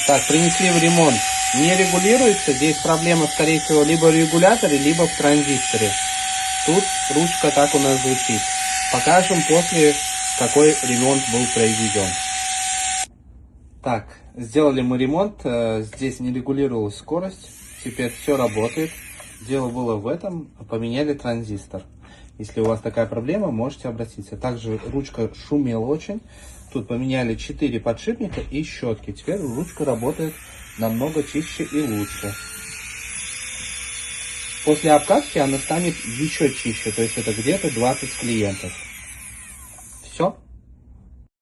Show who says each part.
Speaker 1: Так, принесли в ремонт. Не регулируется. Здесь проблема, скорее всего, либо в регуляторе, либо в транзисторе. Тут ручка так у нас звучит. Покажем после, какой ремонт был произведен. Так, сделали мы ремонт. Здесь не регулировалась скорость. Теперь все работает. Дело было в этом. Поменяли транзистор. Если у вас такая проблема, можете обратиться. Также ручка шумела очень. Тут поменяли 4 подшипника и щетки. Теперь ручка работает намного чище и лучше. После обкатки она станет еще чище. То есть это где-то 20 клиентов. Все.